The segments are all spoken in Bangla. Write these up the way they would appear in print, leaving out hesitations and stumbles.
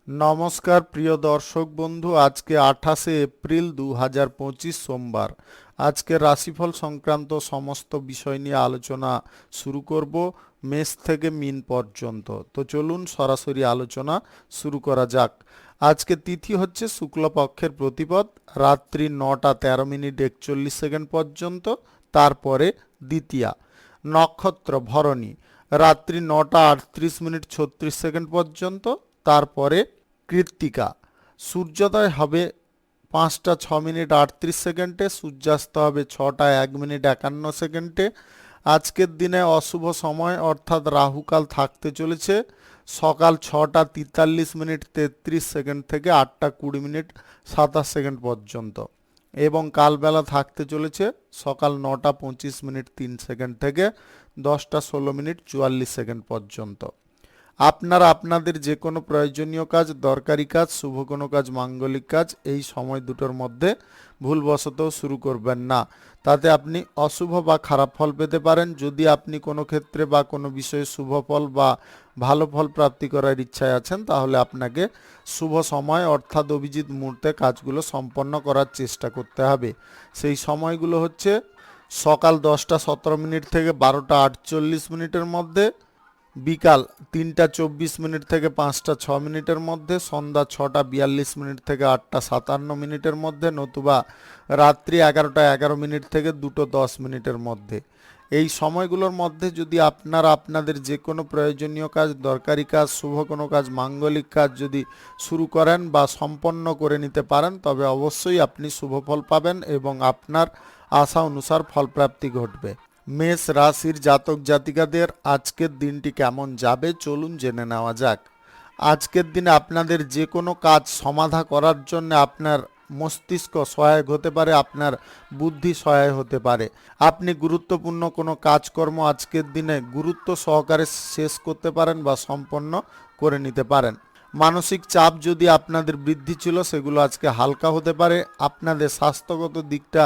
নমস্কার প্রিয় দর্শক বন্ধু, আজকে 28শে এপ্রিল 2025 সোমবার। আজকে রাশিফল সংক্রান্ত সমস্ত বিষয় নিয়ে আলোচনা শুরু করব, মেষ থেকে মিন পর্যন্ত। তো চলুন সরাসরি আলোচনা শুরু করা যাক। আজকে তিথি হচ্ছে শুক্লপক্ষের প্রতিপদ, রাত্রি 9টা 13 মিনিট 41 সেকেন্ড পর্যন্ত, তারপরে দ্বিতীয়া। নক্ষত্র ভরণী, রাত্রি 9টা 38 মিনিট 36 সেকেন্ড পর্যন্ত, তারপরে কৃত্তিকা। সূর্যোদয় হবে 5টা 6 মিনিট 38 সেকেন্ডে, সূর্যাস্ত হবে 6টা 1 মিনিট 51 সেকেন্ডে। আজকের দিনে অশুভ সময় অর্থাৎ রাহুকাল থাকতে চলেছে সকাল 6টা 43 মিনিট 33 সেকেন্ড থেকে 8টা 20 মিনিট 27 সেকেন্ড পর্যন্ত, এবং কালবেলা থাকতে চলেছে সকাল 9টা 25 মিনিট 3 সেকেন্ড থেকে 10টা 16 মিনিট 44 সেকেন্ড পর্যন্ত। আপনারা আপনাদের যে কোনো প্রয়োজনীয় কাজ, দরকারি কাজ, শুভ কোনো কাজ, মাঙ্গলিক কাজ এই সময় দুটোর মধ্যে ভুলবশত শুরু করবেন না, তাতে আপনি অশুভ বা খারাপ ফল পেতে পারেন। যদি আপনি কোনো ক্ষেত্রে বা কোনো বিষয়ে শুভ ফল বা ভালো ফল প্রাপ্তি করার ইচ্ছায় আছেন, তাহলে আপনাকে শুভ সময় অর্থাৎ অভিজিৎ মুহূর্তে কাজগুলো সম্পন্ন করার চেষ্টা করতে হবে। সেই সময়গুলো হচ্ছে সকাল 10টা 17 মিনিট থেকে 12টা 48 মিনিটের মধ্যে, বিকাল 3টা 24 মিনিট থেকে 5টা 6 মিনিটের মধ্যে, সন্ধ্যা 6টা 42 মিনিট থেকে 8টা 57 মিনিটের মধ্যে, নতুবা রাত্রি 11টা 11 মিনিট থেকে 2টো 10 মিনিটের মধ্যে। এই সময়গুলোর মধ্যে যদি আপনারা আপনাদের যে কোনো প্রয়োজনীয় কাজ, দরকারি কাজ, শুভ কোনো কাজ, মাঙ্গলিক কাজ যদি শুরু করেন বা সম্পন্ন করে নিতে পারেন, তবে অবশ্যই আপনি শুভ ফল পাবেন এবং আপনার আশা অনুসার ফলপ্রাপ্তি ঘটবে। মেষ রাশির জাতক জাতিকাদের আজকের দিনটি কেমন যাবে চলুন জেনে নেওয়া যাক। আজকের দিনে আপনাদের যে কোনো কাজ সমাধা করার জন্য আপনার মস্তিষ্ক সহায়ক হতে পারে, আপনার বুদ্ধি সহায়ক হতে পারে। আপনি গুরুত্বপূর্ণ কোনো কাজকর্ম আজকের দিনে গুরুত্ব সহকারে শেষ করতে পারেন বা সম্পন্ন করে নিতে পারেন। মানসিক চাপ যদি আপনাদের বৃদ্ধি ছিল, সেগুলো আজকে হালকা হতে পারে। আপনাদের স্বাস্থ্যগত দিকটা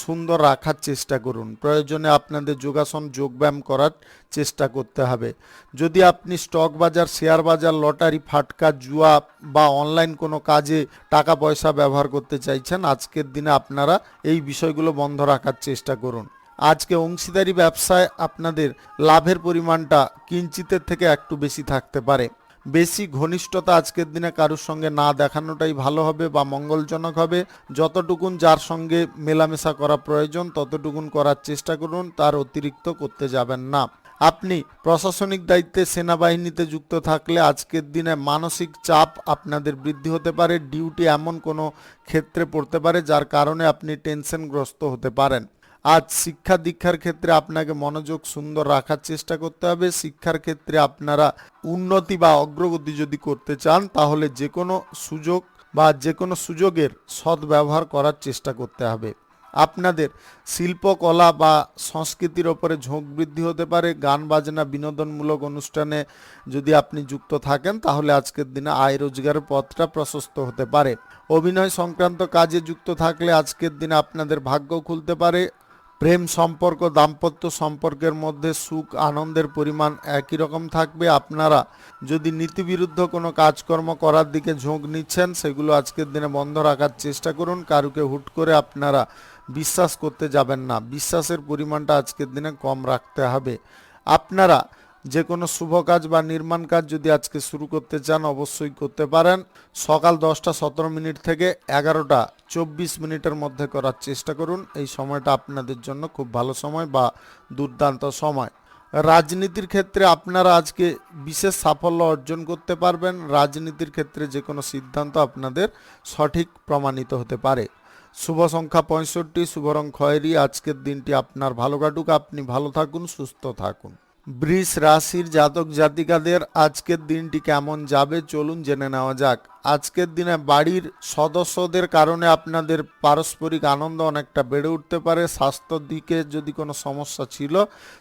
সুন্দর রাখার চেষ্টা করুন। প্রয়োজনে আপনাদের যোগাসন, যোগব্যায়াম করার চেষ্টা করতে হবে। যদি আপনি স্টক বাজার, শেয়ার বাজার, লটারি, ফাটকা, জুয়া বা অনলাইন কোনো কাজে টাকা পয়সা ব্যবহার করতে চাইছেন, আজকের দিনে আপনারা এই বিষয়গুলো বন্ধ রাখার চেষ্টা করুন। আজকে অংশীদারি ব্যবসায় আপনাদের লাভের পরিমাণটা কিঞ্চিতের থেকে একটু বেশি থাকতে পারে। বেশি ঘনিষ্ঠতা আজকের দিনে কারোর সঙ্গে না দেখানোটাই ভালো হবে বা মঙ্গলজনক হবে। যতটুকুন যার সঙ্গে মেলামেশা করা প্রয়োজন ততটুকুন করার চেষ্টা করুন, তার অতিরিক্ত করতে যাবেন না। আপনি প্রশাসনিক দায়িত্বে, সেনাবাহিনীতে যুক্ত থাকলে আজকের দিনে মানসিক চাপ আপনাদের বৃদ্ধি হতে পারে। ডিউটি এমন কোনো ক্ষেত্রে পড়তে পারে যার কারণে আপনি টেনশনগ্রস্ত হতে পারেন। আজ শিক্ষা দীক্ষার ক্ষেত্রে আপনাকে মনোযোগ সুন্দর রাখার চেষ্টা করতে হবে। শিক্ষার ক্ষেত্রে আপনারা উন্নতি বা অগ্রগতি যদি করতে চান, তাহলে যে কোনো সুযোগ বা যে কোনো সুযোগের সদ্ব্যবহার করার চেষ্টা করতে হবে। আপনাদের শিল্পকলা বা সংস্কৃতির ওপরে ঝোঁক বৃদ্ধি হতে পারে। গান বাজনা, বিনোদনমূলক অনুষ্ঠানে যদি আপনি যুক্ত থাকেন, তাহলে আজকের দিনে আয় রোজগারের পথটা প্রশস্ত হতে পারে। অভিনয় সংক্রান্ত কাজে যুক্ত থাকলে আজকের দিনে আপনাদের ভাগ্য খুলতে পারে। প্রেম সম্পর্ক, দাম্পত্য সম্পর্কের মধ্যে সুখ আনন্দের পরিমাণ একই রকম থাকবে। আপনারা যদি নীতিবিরুদ্ধ কোনো কাজকর্ম করার দিকে ঝোঁক নিচ্ছেন, সেগুলো আজকের দিনে বন্ধ রাখার চেষ্টা করুন। কারুকে হুট করে আপনারা বিশ্বাস করতে যাবেন না। বিশ্বাসের পরিমাণটা আজকের দিনে কম রাখতে হবে। আপনারা যে কোনো শুভ কাজ বা নির্মাণ কাজ যদি আজকে শুরু করতে চান, অবশ্যই করতে পারেন। সকাল 10টা 17 মিনিট থেকে 11টা 24 মিনিটের মধ্যে করার চেষ্টা করুন। এই সময়টা আপনাদের জন্য খুব ভালো সময় বা দুর্দান্ত সময়। রাজনীতির ক্ষেত্রে আপনারা আজকে বিশেষ সাফল্য অর্জন করতে পারবেন। রাজনীতির ক্ষেত্রে যে কোনো সিদ্ধান্ত আপনাদের সঠিক প্রমাণিত হতে পারে। শুভ সংখ্যা 65, শুভ রং খয়েরি। আজকের দিনটি আপনার ভালো কাটুক, আপনি ভালো থাকুন, সুস্থ থাকুন। বৃষ রাশির জাতক জাতিকাদের আজকের দিনটি কেমন যাবে চলুন জেনে নেওয়া যাক। আজকের দিনে বাড়ির সদস্যদের কারণে আপনাদের পারস্পরিক আনন্দ অনেকটা বেড়ে উঠতে পারে। স্বাস্থ্যর দিকে যদি কোনো সমস্যা ছিল,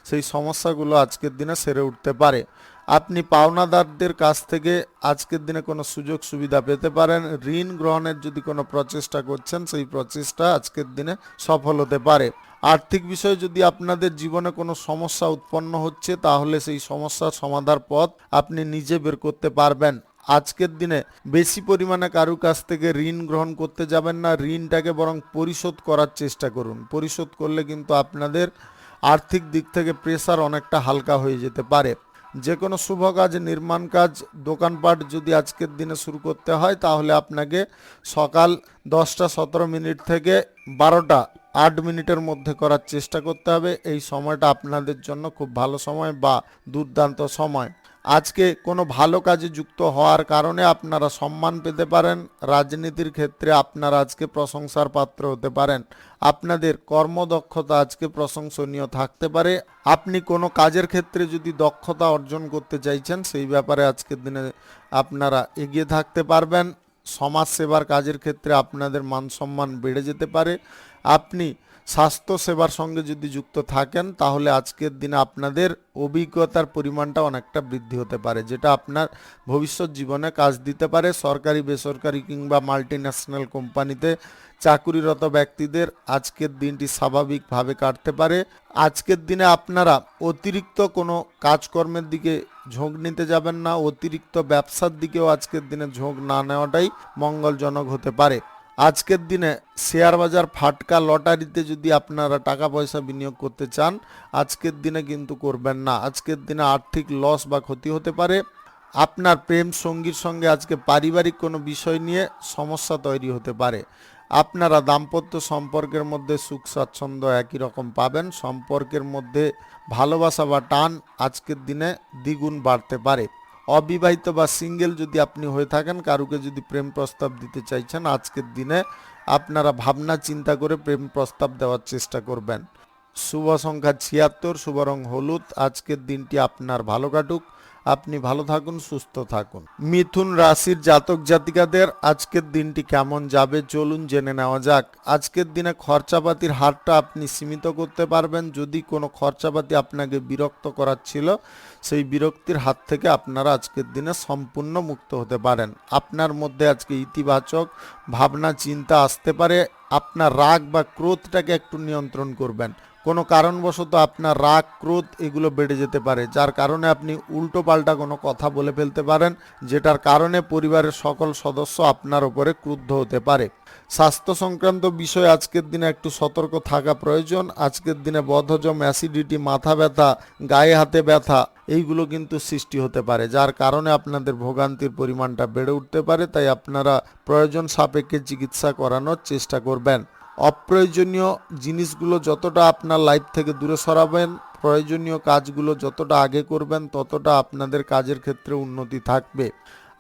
সেই সমস্যাগুলো আজকের দিনে সেরে উঠতে পারে। আপনি পাওনাদারদের কাছ থেকে আজকের দিনে কোনো সুযোগ সুবিধা পেতে পারেন। ঋণ গ্রহণের যদি কোনো প্রচেষ্টা করছেন, সেই প্রচেষ্টা আজকের দিনে সফল হতে পারে। আর্থিক বিষয়ে যদি আপনাদের জীবনে কোনো সমস্যা উৎপন্ন হচ্ছে, তাহলে সেই সমস্যার সমাধার পথ আপনি নিজে বের করতে পারবেন। আজকের দিনে বেশি পরিমাণে কারো কাছ থেকে ঋণ গ্রহণ করতে যাবেন না, ঋণটাকে বরং পরিশোধ করার চেষ্টা করুন। পরিশোধ করলে কিন্তু আপনাদের আর্থিক দিক থেকে প্রেসার অনেকটা হালকা হয়ে যেতে পারে। যে কোনো শুভ কাজ, নির্মাণ কাজ, দোকানপাট যদি আজকের দিনে শুরু করতে হয় তাহলে আপনাকে সকাল 10টা 17 মিনিট থেকে 12টা 8 মিনিটের মধ্যে করার চেষ্টা করতে হবে। এই সময়টা আপনাদের জন্য খুব ভালো সময় বা দুর্দান্ত সময়। আজকে কোনো ভালো কাজে যুক্ত হওয়ার কারণে আপনারা সম্মান পেতে পারেন। রাজনীতির ক্ষেত্রে আপনারা আজকে প্রশংসার পাত্র হতে পারেন। আপনাদের কর্মদক্ষতা আজকে প্রশংসনীয় থাকতে পারে। আপনি কোনো কাজের ক্ষেত্রে যদি দক্ষতা অর্জন করতে চাইছেন সেই ব্যাপারে আজকের দিনে আপনারা এগিয়ে থাকতে পারবেন। সমাজ সেবার কাজের ক্ষেত্রে আপনাদের মান সম্মান বেড়ে যেতে পারে। আপনি স্বাস্থ্য সেবার সঙ্গে যদি যুক্ত থাকেন তাহলে আজকের দিনে আপনাদের অভিজ্ঞতার পরিমাণটা অনেকটা বৃদ্ধি হতে পারে, যেটা আপনার ভবিষ্যৎ জীবনে কাজ দিতে পারে। সরকারি, বেসরকারি কিংবা মাল্টিন্যাশনাল কোম্পানিতে চাকুরিরত ব্যক্তিদের আজকের দিনটি স্বাভাবিকভাবে কাটতে পারে। আজকের দিনে আপনারা অতিরিক্ত কোনো কাজকর্মের দিকে ঝোঁক নিতে যাবেন না। অতিরিক্ত ব্যবসার দিকেও আজকের দিনে ঝোঁক না নেওয়াটাই মঙ্গলজনক হতে পারে। আজকের দিনে শেয়ার বাজার, ফাটকা, লটারিতে যদি আপনারা টাকা পয়সা বিনিয়োগ করতে চান আজকের দিনে কিন্তু করবেন না। আজকের দিনে আর্থিক লস বা ক্ষতি হতে পারে। আপনার প্রেম সঙ্গীর সঙ্গে আজকে পারিবারিক কোনো বিষয় নিয়ে সমস্যা তৈরি হতে পারে। আপনারা দাম্পত্য সম্পর্কের মধ্যে সুখ স্বাচ্ছন্দ্য একই রকম পাবেন। সম্পর্কের মধ্যে ভালোবাসা বা টান আজকের দিনে দ্বিগুণ বাড়তে পারে। অবিবাহিত বা সিঙ্গেল যদি আপনি হয়ে থাকেন, কারুকে যদি প্রেম প্রস্তাব দিতে চাইছেন আজকের দিনে আপনারা ভাবনা চিন্তা করে প্রেম প্রস্তাব দেওয়ার চেষ্টা করবেন। শুভ সংখ্যা 76, শুভ রং হলুদ। আজকের দিনটি আপনার ভালো কাটুক। আপনি ভালো থাকুন, সুস্থ থাকুন। মিথুন রাশির জাতক জাতিকাদের আজকের দিনটি কেমন যাবে চলুন জেনে নেওয়া যাক। আজকের দিনে খরচাপাতির হারটা আপনি সীমিত করতে পারবেন। যদি কোনো খরচাপাতি আপনাকে বিরক্ত করাচ্ছিল সেই বিরক্তির হাত থেকে আপনারা আজকের দিনে সম্পূর্ণ মুক্ত হতে পারেন। আপনার মধ্যে আজকে ইতিবাচক ভাবনা চিন্তা আসতে পারে। আপনার রাগ বা ক্রোধটাকে একটু নিয়ন্ত্রণ করবেন। কোনো কারণবশত আপনার রাগ, ক্রোধ এগুলো বেড়ে যেতে পারে, যার কারণে আপনি উল্টো পাল্টা কোনো কথা বলে ফেলতে পারেন, যেটার কারণে পরিবারের সকল সদস্য আপনার উপরে ক্রুদ্ধ হতে পারে। স্বাস্থ্য সংক্রান্ত বিষয়ে আজকের দিনে একটু সতর্ক থাকা প্রয়োজন। আজকের দিনে বদহজম, অ্যাসিডিটি, মাথা ব্যথা, গায়ে হাতে ব্যথা এইগুলো কিন্তু সৃষ্টি হতে পারে, যার কারণে আপনাদের ভোগান্তির পরিমাণটা বেড়ে উঠতে পারে। তাই আপনারা প্রয়োজন সাপেক্ষে চিকিৎসা করানোর চেষ্টা করবেন। অপ্রয়োজনীয় জিনিসগুলো যতটা আপনার লাইফ থেকে দূরে সরাবেন, প্রয়োজনীয় কাজগুলো যতটা আগে করবেন ততটা আপনাদের কাজের ক্ষেত্রে উন্নতি থাকবে।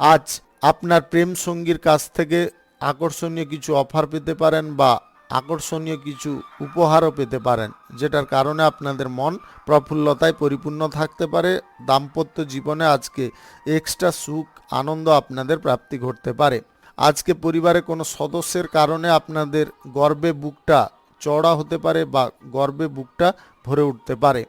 আজ আপনার প্রেম সঙ্গীর কাছ থেকে আকর্ষণীয় কিছু অফার পেতে পারেন বা আকর্ষণীয় কিছু উপহারও পেতে পারেন, যেটার কারণে আপনাদের মন প্রফুল্লতায় পরিপূর্ণ থাকতে পারে। দাম্পত্য জীবনে আজকে এক্সট্রা সুখ, আনন্দ আপনাদের প্রাপ্তি ঘটতে পারে। আজকে পরিবারে কোনো সদস্যের কারণে আপনাদের গর্বে বুকটা চওড়া হতে পারে বা গর্বে বুকটা ভরে উঠতে পারে।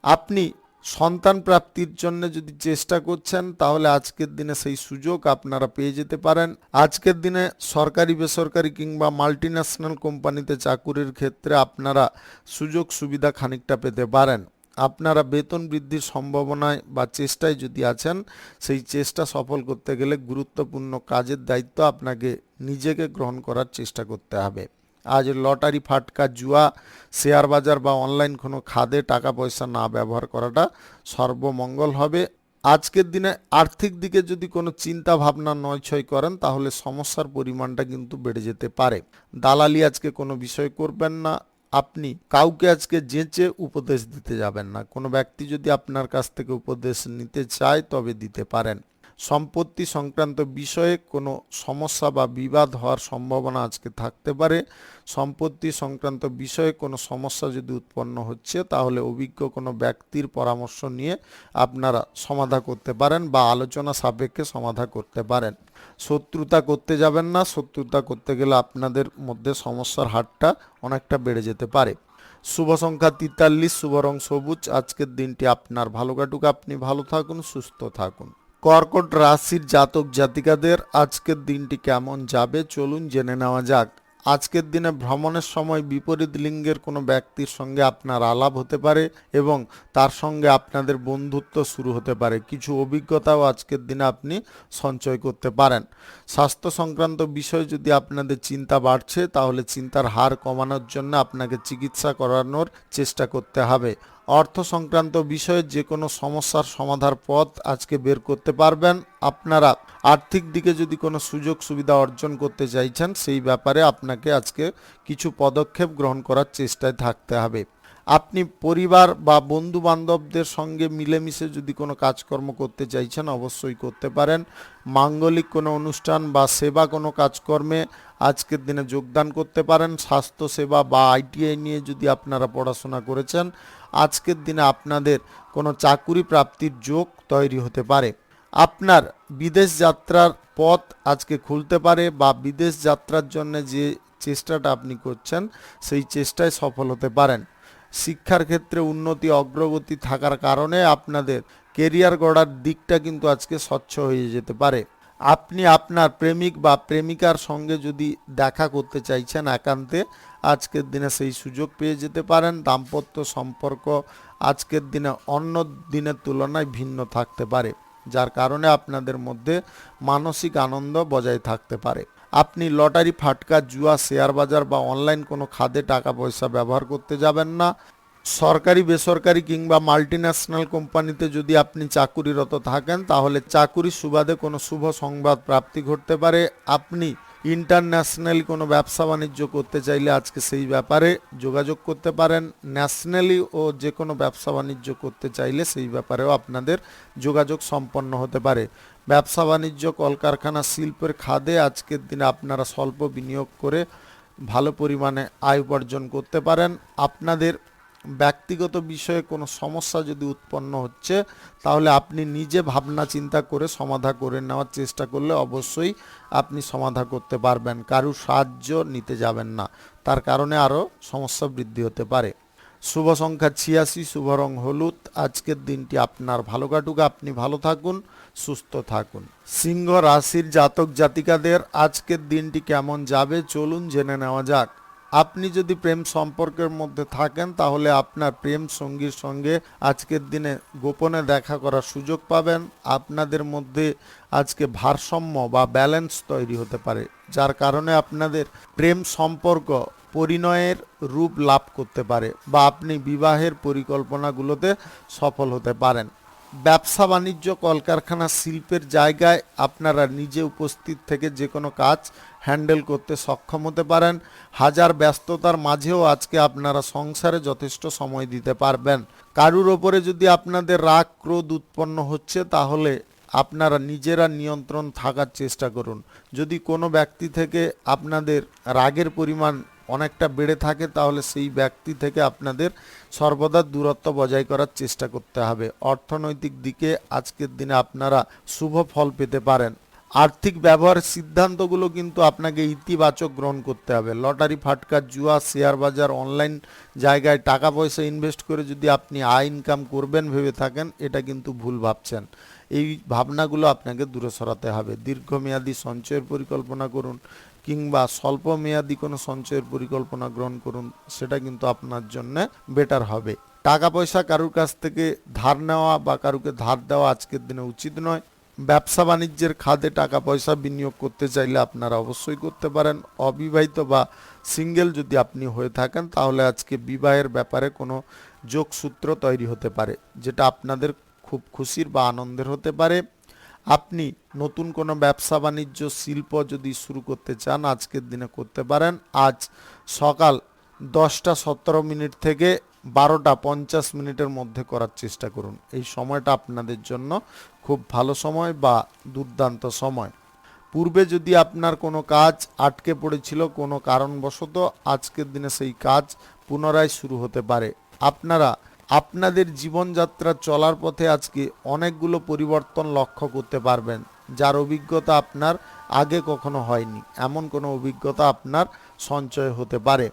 আপনি সন্তান প্রাপ্তির জন্য যদি চেষ্টা করছেন তাহলে আজকের দিনে সেই সুযোগ আপনারা পেয়ে যেতে পারেন। আজকের দিনে সরকারি, বেসরকারি কিংবা মাল্টিন্যাশনাল কোম্পানিতে চাকুরির ক্ষেত্রে আপনারা সুযোগ সুবিধা খানিকটা পেতে পারেন। আপনারা বেতন বৃদ্ধির সম্ভাবনায় বা চেষ্টায় যদি আছেন, সেই চেষ্টা সফল করতে গেলে গুরুত্বপূর্ণ কাজের দায়িত্ব আপনাকে নিজেকে গ্রহণ করার চেষ্টা করতে হবে। আজ লটারি, ফাটকা, জুয়া, শেয়ার বাজার বা অনলাইন কোনো খাদে টাকা পয়সা না ব্যবহার করাটা সর্বমঙ্গল হবে। আজকের দিনে আর্থিক দিকে যদি কোনো চিন্তা ভাবনা নয়ছয় করেন তাহলে সমস্যার পরিমাণটা কিন্তু বেড়ে যেতে পারে। দালালি আজকে কোনো বিষয় করবেন না। আপনি কাউকে আজকে যেচে উপদেশ দিতে যাবেন না। কোনো ব্যক্তি যদি আপনার কাছ থেকে উপদেশ নিতে চায় তবে দিতে পারেন। সম্পত্তি সংক্রান্ত বিষয়ে কোনো সমস্যা বা বিবাদ হওয়ার সম্ভাবনা আজকে থাকতে পারে। সম্পত্তি সংক্রান্ত বিষয়ে কোনো সমস্যা যদি উৎপন্ন হচ্ছে তাহলে অভিজ্ঞ কোনো ব্যক্তির পরামর্শ নিয়ে আপনারা সমাধান করতে পারেন বা আলোচনা সাপেক্ষে সমাধান করতে পারেন। শত্রুতা করতে যাবেন না। শত্রুতা করতে গেলে আপনাদের মধ্যে সমস্যার হারটা অনেকটা বেড়ে যেতে পারে। শুভ সংখ্যা 43, শুভ রং সবুজ। আজকের দিনটি আপনার ভালো কাটুক। আপনি ভালো থাকুন, সুস্থ থাকুন। কর্কট রাশির জাতক জাতিকাদের আজকের দিনটি কেমন যাবে চলুন জেনে নেওয়া যাক। আজকের দিনে ভ্রমণের সময় বিপরীত লিঙ্গের কোনো ব্যক্তির সঙ্গে আপনার আলাপ হতে পারে এবং তার সঙ্গে আপনাদের বন্ধুত্ব শুরু হতে পারে। কিছু অভিজ্ঞতাও আজকের দিনে আপনি সঞ্চয় করতে পারেন। স্বাস্থ্য সংক্রান্ত বিষয়ে যদি আপনাদের চিন্তা বাড়ছে, তাহলে চিন্তার হার কমানোর জন্য আপনাকে চিকিৎসা করানোর চেষ্টা করতে হবে। অর্থ সংক্রান্ত বিষয়ে যে কোনো সমস্যার সমাধার পথ আজকে বের করতে পারবেন। আপনারা আর্থিক দিকে যদি কোনো সুযোগ সুবিধা অর্জন করতে চাইছেন, সেই ব্যাপারে আপনাকে আজকে কিছু পদক্ষেপ গ্রহণ করার চেষ্টায় থাকতে হবে। আপনি পরিবার বা বন্ধু বান্ধবদের সঙ্গে মিলেমিশে যদি কোনো কাজকর্ম করতে চাইছেন, অবশ্যই করতে পারেন। মাঙ্গলিক কোনো অনুষ্ঠান বা সেবা কোনো কাজকর্মে আজকের দিনে যোগদান করতে পারেন। স্বাস্থ্যসেবা বা আইটিআই নিয়ে যদি আপনারা পড়াশোনা করেছেন, আজকের দিনে আপনাদের কোনো চাকুরি প্রাপ্তির যোগ তৈরি হতে পারে। আপনার বিদেশ যাত্রার পথ আজকে খুলতে পারে, বা বিদেশ যাত্রার জন্য যে চেষ্টাটা আপনি করছেন, সেই চেষ্টায় সফল হতে পারেন। শিক্ষার ক্ষেত্রে উন্নতি অগ্রগতি থাকার কারণে আপনাদের কেরিয়ার গড়ার দিকটা কিন্তু আজকে স্বচ্ছ হয়ে যেতে পারে। আপনি আপনার প্রেমিক বা প্রেমিকার সঙ্গে যদি দেখা করতে চাইছেন একান্তে, আজকের দিনে সেই সুযোগ পেয়ে যেতে পারেন। দাম্পত্য সম্পর্ক আজকের দিনে অন্য দিনের তুলনায় ভিন্ন থাকতে পারে, যার কারণে আপনাদের মধ্যে মানসিক আনন্দ বজায় থাকতে পারে। আপনি লটারি, ফাটকা, জুয়া, শেয়ার বাজার বা অনলাইন কোনো খাতে টাকা পয়সা ব্যবহার করতে যাবেন না। সরকারি, বেসরকারি কিংবা মাল্টিন্যাশনাল কোম্পানিতে যদি আপনি চাকুরিরত থাকেন, তাহলে চাকুরির সুবাদে কোনো শুভ সংবাদ প্রাপ্তি ঘটতে পারে। আপনি ইন্টারন্যাশনালি কোনো ব্যবসা বাণিজ্য করতে চাইলে আজকে সেই ব্যাপারে যোগাযোগ করতে পারেন। ন্যাশনালি ও যে কোনো ব্যবসা বাণিজ্য করতে চাইলে সেই ব্যাপারেও আপনাদের যোগাযোগ সম্পন্ন হতে পারে। ব্যবসা বাণিজ্য, কলকারখানা, শিল্পের খাতে আজকের দিনে আপনারা স্বল্প বিনিয়োগ করে ভালো পরিমাণে আয় উপার্জন করতে পারেন। আপনাদের ব্যক্তিগত বিষয়ে কোনো সমস্যা যদি উৎপন্ন হচ্ছে, তাহলে আপনি নিজে ভাবনা চিন্তা করে সমাধা করে নেওয়ার চেষ্টা করলে অবশ্যই আপনি সমাধা করতে পারবেন। কারুর সাহায্য নিতে যাবেন না, তার কারণে আরও সমস্যা বৃদ্ধি হতে পারে। শুভ সংখ্যা 86, শুভ রং হলুদ। আজকের দিনটি আপনার ভালো কাটুক, আপনি ভালো থাকুন, সুস্থ থাকুন। সিংহ রাশির জাতক জাতিকাদের আজকের দিনটি কেমন যাবে, চলুন জেনে নেওয়া যাক। আপনি যদি প্রেম সম্পর্কের মধ্যে থাকেন, তাহলে আপনার প্রেম সঙ্গীর সঙ্গে আজকের দিনে গোপনে দেখা করার সুযোগ পাবেন। আপনাদের মধ্যে আজকে ভারসাম্য বা ব্যালেন্স তৈরি হতে পারে, যার কারণে আপনাদের প্রেম সম্পর্ক পরিণয়ের রূপ লাভ করতে পারে, বা আপনি বিবাহের পরিকল্পনাগুলোতে সফল হতে পারেন। ব্যবসা বাণিজ্য, কলকারখানা, শিল্পের জায়গায় আপনারা নিজে উপস্থিত থেকে যে কোনো কাজ হ্যান্ডেল করতে সক্ষম হতে পারেন। হাজার ব্যস্ততার মাঝেও আজকে আপনারা সংসারে যথেষ্ট সময় দিতে পারবেন। কারুর ওপরে যদি আপনাদের রাগ ক্রোধ উৎপন্ন হচ্ছে, তাহলে আপনারা নিজেরা নিয়ন্ত্রণ থাকার চেষ্টা করুন। যদি কোনো ব্যক্তি থেকে আপনাদের রাগের পরিমাণ অনেকটা বেড়ে থাকে, তাহলে সেই ব্যক্তি থেকে আপনাদের সর্বদা দূরত্ব বজায় করার চেষ্টা করতে হবে। অর্থনৈতিক দিকে আজকের দিনে আপনারা শুভ ফল পেতে পারেন। আর্থিক ব্যবহারের সিদ্ধান্তগুলো কিন্তু আপনাকে ইতিবাচক গ্রহণ করতে হবে। লটারি, ফাটকা, জুয়া, শেয়ার বাজার, অনলাইন জায়গায় টাকা পয়সা ইনভেস্ট করে যদি আপনি আয় ইনকাম করবেন ভেবে থাকেন, এটা কিন্তু ভুল ভাবছেন। এই ভাবনাগুলো আপনাকে দূরে সরাতে হবে। দীর্ঘমেয়াদী সঞ্চয়ের পরিকল্পনা করুন, কিংবা স্বল্প মেয়াদী কোনো সঞ্চয়ের পরিকল্পনা গ্রহণ করুন, সেটা কিন্তু আপনার জন্য বেটার হবে। টাকা পয়সা কারুর কাছ থেকে ধার নেওয়া বা কারুকে ধার দেওয়া আজকের দিনে উচিত নয়। ব্যবসা বাণিজ্যের খাতে টাকা পয়সা বিনিয়োগ করতে চাইলে আপনারা অবশ্যই করতে পারেন। অবিবাহিত বা সিঙ্গেল যদি আপনি হয়ে থাকেন, তাহলে আজকে বিবাহের ব্যাপারে কোনো যোগসূত্র তৈরি হতে পারে, যেটা আপনাদের খুব খুশির বা আনন্দের হতে পারে। আপনি নতুন কোনো ব্যবসা বাণিজ্য, শিল্প যদি শুরু করতে চান, আজকের দিনে করতে পারেন। আজ সকাল 10টা 17 মিনিট থেকে 12টা 50 মিনিটের মধ্যে করার চেষ্টা করুন। এই সময়টা আপনাদের জন্য খুব ভালো সময় বা দুর্দান্ত সময়। পূর্বে যদি আপনার কোনো কাজ আটকে পড়েছিল কোনো কারণবশত, আজকের দিনে সেই কাজ পুনরায় শুরু হতে পারে। আপনারা আপনাদের জীবনযাত্রা চলার পথে আজকে অনেকগুলো পরিবর্তন লক্ষ্য করতে পারবেন, যার অভিজ্ঞতা আপনার আগে কখনো হয়নি। এমন কোনো অভিজ্ঞতা আপনার সঞ্চয় হতে পারে।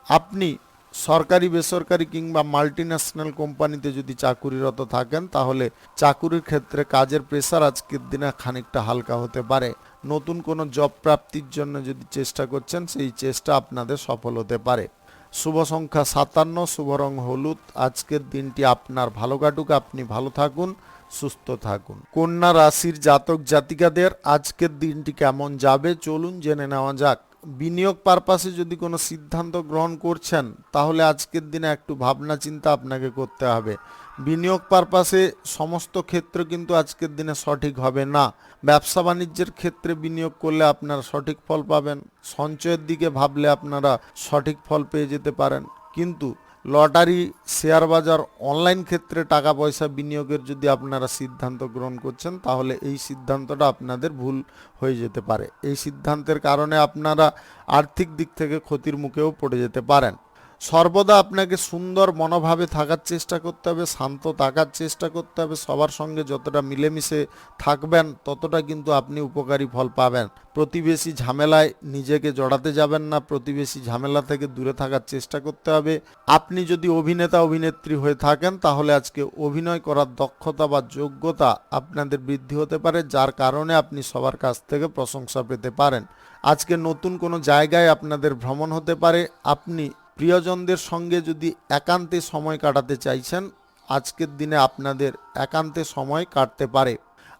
আপনি সরকারি, বেসরকারি কিংবা মাল্টিন্যাশনাল কোম্পানিতে যদি চাকুরিরত থাকেন, তাহলে চাকুরির ক্ষেত্রে কাজের প্রেসার আজকের দিনে খানিকটা হালকা হতে পারে। নতুন কোনো জব প্রাপ্তির জন্য যদি চেষ্টা করছেন সেই চেষ্টা আপনাদের সফল হতে পারে। শুভ সংখ্যা 57, শুভ রং হলুদ। আজকের দিনটি আপনার ভালো কাটুক, আপনি ভালো থাকুন, সুস্থ থাকুন। কন্যা রাশির জাতক জাতিকাদের আজকের দিনটি কেমন যাবে চলুন জেনে নেওয়া যাক। বিনিয়োগ পারপাসে যদি কোনো সিদ্ধান্ত গ্রহণ করছেন তাহলে আজকের দিনে একটু ভাবনা চিন্তা আপনাকে করতে হবে। বিনিয়োগ পারপাসে সমস্ত ক্ষেত্র কিন্তু আজকের দিনে সঠিক হবে না। ব্যবসা বাণিজ্যের ক্ষেত্রে বিনিয়োগ করলে আপনারা সঠিক ফল পাবেন, সঞ্চয়ের দিকে ভাবলে আপনারা সঠিক ফল পেয়ে যেতে পারেন। কিন্তু লটারি, শেয়ার বাজার, অনলাইন ক্ষেত্রে টাকা পয়সা বিনিয়োগের যদি আপনারা সিদ্ধান্ত গ্রহণ করছেন তাহলে এই সিদ্ধান্তটা আপনাদের ভুল হয়ে যেতে পারে। এই সিদ্ধান্তের কারণে আপনারা আর্থিক দিক থেকে ক্ষতির মুখেও পড়ে যেতে পারেন। সর্বদা আপনাকে সুন্দর মনোভাবে থাকার চেষ্টা করতে হবে, শান্ত থাকার চেষ্টা করতে হবে। সবার সঙ্গে যতটা মিলেমিশে থাকবেন ততটা কিন্তু আপনি উপকারী ফল পাবেন। প্রতিবেশী ঝামেলায় নিজেকে জড়াতে যাবেন না, প্রতিবেশী ঝামেলা থেকে দূরে থাকার চেষ্টা করতে হবে। আপনি যদি অভিনেতা অভিনেত্রী হয়ে থাকেন তাহলে আজকে অভিনয় করার দক্ষতা বা যোগ্যতা আপনাদের বৃদ্ধি হতে পারে, যার কারণে আপনি সবার কাছ থেকে প্রশংসা পেতে পারেন। আজকে নতুন কোনো জায়গায় আপনাদের ভ্রমণ হতে পারে। আপনি প্রিয়জনদের সঙ্গে যদি একান্তে সময় কাটাতে চাইছেন আজকের দিনে আপনাদের একান্তে সময় কাটতে পারে।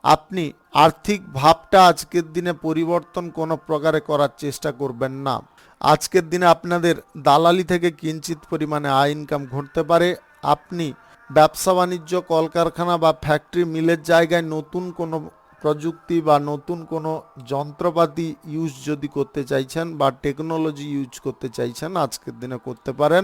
আপনি আর্থিক ভাবটা আজকের দিনে পরিবর্তন কোনো প্রকারে করার চেষ্টা করবেন না। আজকের দিনে আপনাদের দালালি থেকে কিঞ্চিত পরিমাণে আয় ইনকাম ঘটতে পারে। আপনি ব্যবসা বাণিজ্য, কলকারখানা বা ফ্যাক্টরি মিলের জায়গায় নতুন কোনো প্রযুক্তি বা নতুন কোনো যন্ত্রপাতি ইউজ যদি করতে চাইছেন বা টেকনোলজি ইউজ করতে চাইছেন আজকের দিনে করতে পারেন।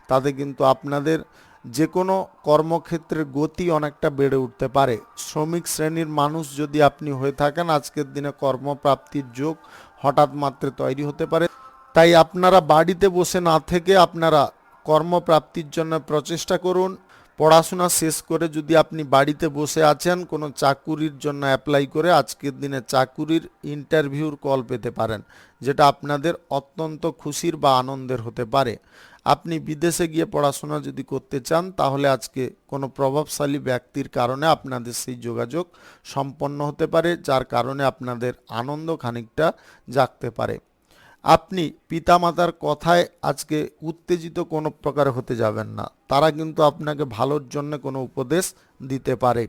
তাতে কিন্তু আপনাদের যে কোনো কর্মক্ষেত্রের গতি অনেকটা বেড়ে উঠতে পারে। শ্রমিক শ্রেণীর মানুষ যদি আপনি হয়ে থাকেন আজকের দিনে কর্মপ্রাপ্তির যোগ হঠাৎ মাত্রে তৈরি হতে পারে। তাই আপনারা বাড়িতে বসে না থেকে আপনারা কর্মপ্রাপ্তির জন্য প্রচেষ্টা করুন। পড়াশোনা শেষ করে যদি আপনি বাড়িতে বসে আছেন কোনো চাকুরির জন্য অ্যাপ্লাই করে আজকের দিনে চাকুরির ইন্টারভিউর কল পেতে পারেন, যেটা আপনাদের অত্যন্ত খুশির বা আনন্দের হতে পারে। আপনি বিদেশে গিয়ে পড়াশোনা যদি করতে চান তাহলে আজকে কোনো প্রভাবশালী ব্যক্তির কারণে আপনাদের সেই যোগাযোগ সম্পন্ন হতে পারে, যার কারণে আপনাদের আনন্দ খানিকটা জাগতে পারে। আপনি পিতামাতার কথায় আজকে উত্তেজিত কোনো প্রকার হতে যাবেন না, তারা কিন্তু আপনাকে ভালোর জন্য কোনো উপদেশ দিতে পারে।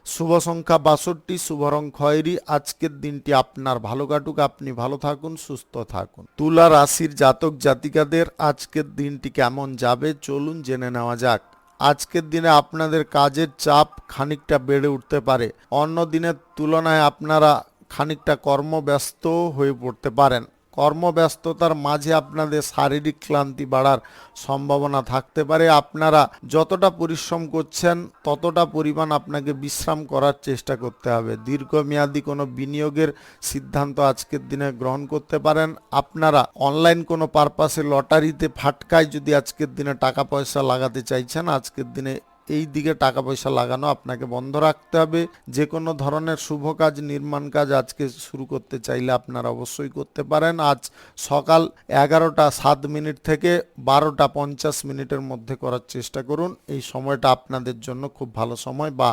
শুভ সংখ্যা 62, শুভ রং খয়েরি। আজকের দিনটি আপনার ভালো কাটুক, আপনি ভালো থাকুন, সুস্থ থাকুন। তুলা রাশির জাতক জাতিকাদের আজকের দিনটি কেমন যাবে চলুন জেনে নেওয়া যাক। আজকের দিনে আপনাদের কাজের চাপ খানিকটা বেড়ে উঠতে পারে। অন্য দিনের তুলনায় আপনারা খানিকটা কর্মব্যস্ত হয়ে পড়তে পারেন। কর্মব্যস্ততার মাঝে আপনাদের শারীরিক ক্লান্তি বাড়ার সম্ভাবনা থাকতে পারে। আপনারা যতটা পরিশ্রম করছেন ততটা পরিমাণ আপনাকে বিশ্রাম করার চেষ্টা করতে হবে। দীর্ঘমেয়াদী কোনো বিনিয়োগের সিদ্ধান্ত আজকের দিনে গ্রহণ করতে পারেন। আপনারা অনলাইন কোনো পারপাসে লটারিতে ফাটকায় যদি আজকের দিনে টাকা পয়সা লাগাতে চাইছেন আজকের দিনে এই দিকে টাকা পয়সা লাগানো আপনাকে বন্ধ রাখতে হবে। যে কোনো ধরনের শুভ কাজ, নির্মাণ কাজ আজকে শুরু করতে চাইলে আপনারা অবশ্যই করতে পারেন। আজ সকাল 11টা 7 মিনিট থেকে 12টা 50 মিনিটের মধ্যে করার চেষ্টা করুন। এই সময়টা আপনাদের জন্য খুব ভালো সময় বা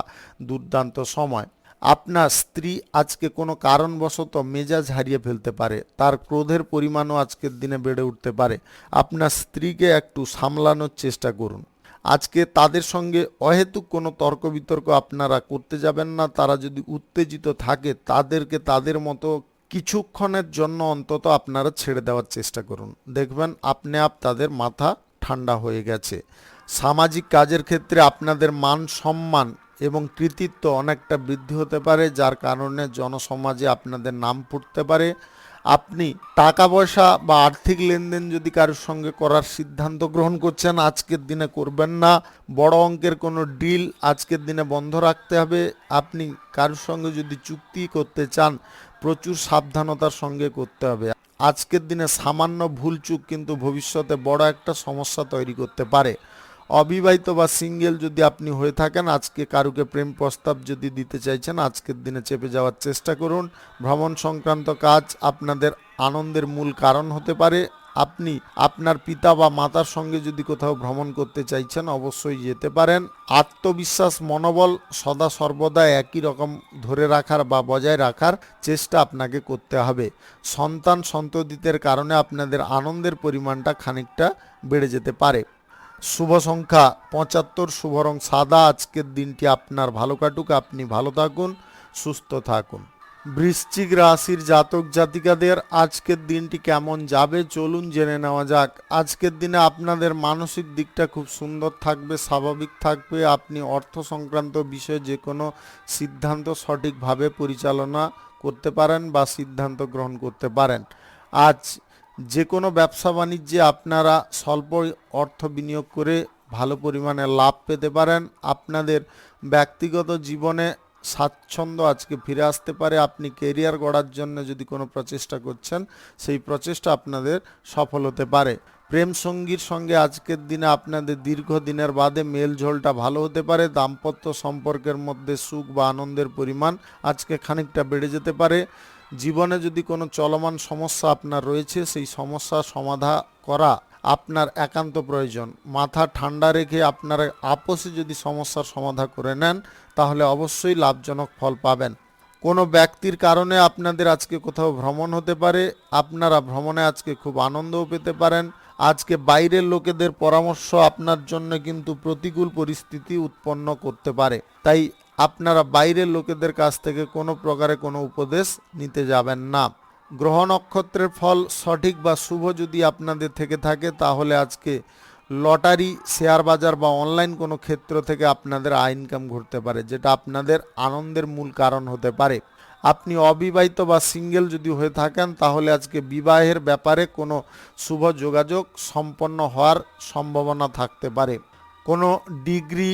দুর্দান্ত সময়। আপনার স্ত্রী আজকে কোনো কারণবশত মেজাজ হারিয়ে ফেলতে পারে, তার ক্রোধের পরিমাণও আজকের দিনে বেড়ে উঠতে পারে। আপনার স্ত্রীকে একটু সামলানোর চেষ্টা করুন। আজকে তাদের সঙ্গে অহেতুক কোনো তর্ক বিতর্ক আপনারা করতে যাবেন না। তারা যদি উত্তেজিত থাকে তাদেরকে তাদের মতো কিছুক্ষণের জন্য অন্তত আপনারা ছেড়ে দেওয়ার চেষ্টা করুন, দেখবেন আপনি তাদের মাথা ঠান্ডা হয়ে গেছে। সামাজিক কাজের ক্ষেত্রে আপনাদের মান সম্মান এবং কৃতিত্ব অনেকটা বৃদ্ধি হতে পারে, যার কারণে জনসমাজে আপনাদের নাম ফুটতে পারে। আপনি টাকা পয়সা বা আর্থিক লেনদেন যদি কারোর সঙ্গে করার সিদ্ধান্ত গ্রহণ করছেন আজকের দিনে করবেন না। বড় অঙ্কের কোনো ডিল আজকের দিনে বন্ধ রাখতে হবে। আপনি কারোর সঙ্গে যদি চুক্তি করতে চান প্রচুর সাবধানতার সঙ্গে করতে হবে। আজকের দিনে সামান্য ভুল চুক কিন্তু ভবিষ্যতে বড় একটা সমস্যা তৈরি করতে পারে। অবিবাহিত বা সিঙ্গেল যদি আপনি হয়ে থাকেন আজকে কারুকে প্রেম প্রস্তাব যদি দিতে চাইছেন আজকের দিনে চেপে যাওয়ার চেষ্টা করুন। ভ্রমণ সংক্রান্ত কাজ আপনাদের আনন্দের মূল কারণ হতে পারে। আপনি আপনার পিতা বা মাতার সঙ্গে যদি কোথাও ভ্রমণ করতে চাইছেন অবশ্যই যেতে পারেন। আত্মবিশ্বাস মনোবল সদা সর্বদা একই রকম ধরে রাখার বা বজায় রাখার চেষ্টা আপনাকে করতে হবে। সন্তান সন্ততিদের কারণে আপনাদের আনন্দের পরিমাণটা খানিকটা বেড়ে যেতে পারে। শুভ সংখ্যা 75, শুভ রং সাদা। আজকের দিনটি আপনার ভালো কাটুক, আপনি ভালো থাকুন, সুস্থ থাকুন। বৃশ্চিক রাশির জাতক জাতিকাদের আজকের দিনটি কেমন যাবে চলুন জেনে নেওয়া যাক। আজকের দিনে আপনাদের মানসিক দিকটা খুব সুন্দর থাকবে, স্বাভাবিক থাকবে। আপনি অর্থ সংক্রান্ত বিষয়ে যে কোনো সিদ্ধান্ত সঠিকভাবে পরিচালনা করতে পারেন বা সিদ্ধান্ত গ্রহণ করতে পারেন। আজ যে কোনো ব্যবসা বাণিজ্যে আপনারা স্বল্প অর্থ বিনিয়োগ করে ভালো পরিমাণে লাভ পেতে পারেন। আপনাদের ব্যক্তিগত জীবনে স্বাচ্ছন্দ্য আজকে ফিরে আসতে পারে। আপনি কেরিয়ার গড়ার জন্য যদি কোনো প্রচেষ্টা করছেন সেই প্রচেষ্টা আপনাদের সফল হতে পারে। প্রেম সঙ্গীর সঙ্গে আজকের দিনে আপনাদের দীর্ঘদিনের বাদে মেলঝোলটা ভালো হতে পারে। দাম্পত্য সম্পর্কের মধ্যে সুখ বা আনন্দের পরিমাণ আজকে খানিকটা বেড়ে যেতে পারে। জীবনে যদি কোনো চলমান সমস্যা আপনার রয়েছে সেই সমস্যা সমাধান করা আপনার একান্ত প্রয়োজন। মাথা ঠান্ডা রেখে আপনারা আপোষে যদি সমস্যার সমাধান করে নেন তাহলে অবশ্যই লাভজনক ফল পাবেন। কোনো ব্যক্তির কারণে আপনাদের আজকে কোথাও ভ্রমণ হতে পারে। আপনারা ভ্রমণে আজকে খুব আনন্দও পেতে পারেন। আজকে বাইরের লোকেদের পরামর্শ আপনার জন্য কিন্তু প্রতিকূল পরিস্থিতি উৎপন্ন করতে পারে, তাই আপনারা বাইরের লোকেদের কাছ থেকে কোনো প্রকারে কোনো উপদেশ নিতে যাবেন না। গ্রহ নক্ষত্রের ফল সঠিক বা শুভ যদি আপনাদের থেকে থাকে তাহলে আজকে লটারি, শেয়ার বাজার বা অনলাইন কোনো ক্ষেত্র থেকে আপনাদের আয় ইনকাম ঘটতে পারে, যেটা আপনাদের আনন্দের মূল কারণ হতে পারে। আপনি অবিবাহিত বা সিঙ্গেল যদি হয়ে থাকেন তাহলে আজকে বিবাহের ব্যাপারে কোনো শুভ যোগাযোগ সম্পন্ন হওয়ার সম্ভাবনা থাকতে পারে। কোনো ডিগ্রি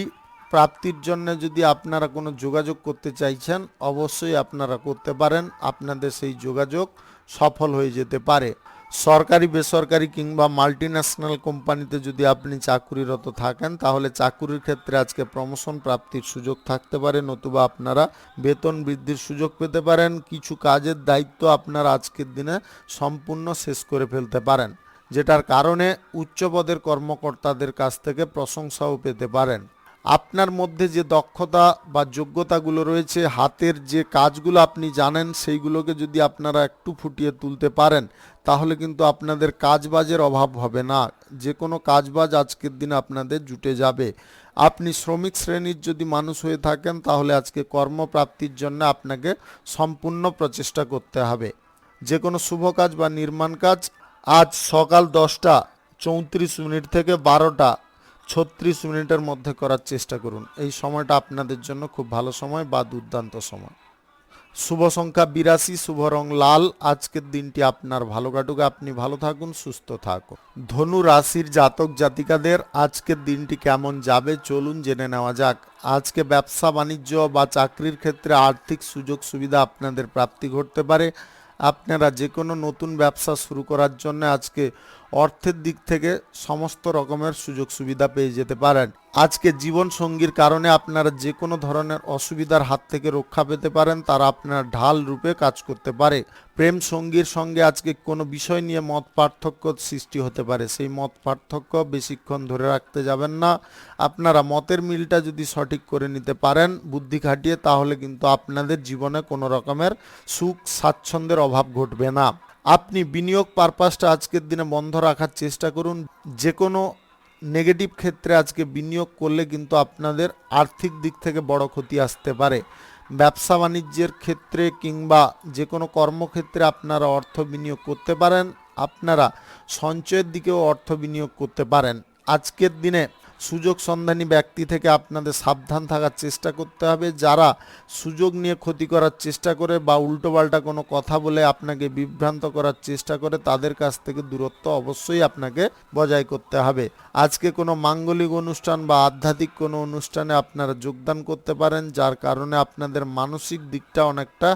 প্রাপ্তির জন্য যদি আপনারা কোনো যোগাযোগ করতে চাইছেন অবশ্যই আপনারা করতে পারেন, আপনাদের সেই যোগাযোগ সফল হয়ে যেতে পারে। সরকারি, বেসরকারি কিংবা মাল্টিন্যাশনাল কোম্পানিতে যদি আপনি চাকুরিরত থাকেন তাহলে চাকুরির ক্ষেত্রে আজকে প্রমোশন প্রাপ্তির সুযোগ থাকতে পারে, নতুবা আপনারা বেতন বৃদ্ধির সুযোগ পেতে পারেন। কিছু কাজের দায়িত্ব আপনারা আজকের দিনে সম্পূর্ণ শেষ করে ফেলতে পারেন, যেটার কারণে উচ্চপদের কর্মকর্তাদের কাছ থেকে প্রশংসাও পেতে পারেন। আপনার মধ্যে যে দক্ষতা বা যোগ্যতাগুলো রয়েছে, হাতের যে কাজগুলো আপনি জানেন সেইগুলোকে যদি আপনারা একটু ফুটিয়ে তুলতে পারেন তাহলে কিন্তু আপনাদের কাজবাজের অভাব হবে না। যে কোনো কাজবাজ আজকের দিনে আপনাদের জুটে যাবে। আপনি শ্রমিক শ্রেণীর যদি মানুষ হয়ে থাকেন তাহলে আজকে কর্মপ্রাপ্তির জন্য আপনাকে সম্পূর্ণ প্রচেষ্টা করতে হবে। যে কোনো শুভ কাজ বা নির্মাণ কাজ আজ সকাল 10:34 থেকে 12:36 মধ্যে করার চেষ্টা করুন। এই সময়টা আপনাদের জন্য খুব ভালো সময় বা দুর্দান্ত সময়। শুভ সংখ্যা 82, শুভ রং লাল। আজকের দিনটি আপনার ভালো কাটুক, আপনি ভালো থাকুন, সুস্থ থাকুন। ধনু রাশির জাতক জাতিকাদের আজকের দিনটি কেমন যাবে চলুন জেনে নেওয়া যাক। আজকে ব্যবসা বাণিজ্য বা চাকরির ক্ষেত্রে আর্থিক সুযোগ সুবিধা আপনাদের প্রাপ্তি ঘটতে পারে। আপনারা যে কোনো নতুন ব্যবসা শুরু করার জন্য আজকে অর্থের দিক থেকে সমস্ত রকমের সুযোগ সুবিধা পেয়ে যেতে পারেন। আজকে জীবন সঙ্গীর কারণে আপনারা যে কোনো ধরনের অসুবিধার হাত থেকে রক্ষা পেতে পারেন, তারা আপনার ঢাল রূপে কাজ করতে পারে। প্রেম সঙ্গীর সঙ্গে আজকে কোনো বিষয় নিয়ে মত পার্থক্য সৃষ্টি হতে পারে, সেই মত পার্থক্য বেশিক্ষণ ধরে রাখতে যাবেন না। আপনারা মতের মিলটা যদি সঠিক করে নিতে পারেন বুদ্ধি খাটিয়ে তাহলে কিন্তু আপনাদের জীবনে কোনো রকমের সুখ স্বাচ্ছন্দ্যের অভাব ঘটবে না। আপনি বিনিয়োগ পারপাসটা আজকের দিনে বন্ধ রাখার চেষ্টা করুন। যে কোনো নেগেটিভ ক্ষেত্রে আজকে বিনিয়োগ করলে কিন্তু আপনাদের আর্থিক দিক থেকে বড় ক্ষতি আসতে পারে। ব্যবসা বাণিজ্যের ক্ষেত্রে কিংবা যে কোনো কর্মক্ষেত্রে আপনারা অর্থ বিনিয়োগ করতে পারেন। আপনারা সঞ্চয়ের দিকেও অর্থ বিনিয়োগ করতে পারেন। আজকের দিনে সুযোগ সন্ধানী ব্যক্তি থেকে আপনাদের সাবধান থাকার চেষ্টা করতে হবে। যারা সুযোগ নিয়ে ক্ষতি করার চেষ্টা করে বা উল্টোপাল্টা কোনো কথা বলে আপনাকে বিভ্রান্ত করার চেষ্টা করে তাদের কাছ থেকে দূরত্ব অবশ্যই আপনাকে বজায় করতে হবে। আজকে কোনো মাঙ্গলিক অনুষ্ঠান বা আধ্যাত্মিক কোনো অনুষ্ঠানে আপনারা যোগদান করতে পারেন, যার কারণে আপনাদের মানসিক দিকটা অনেকটা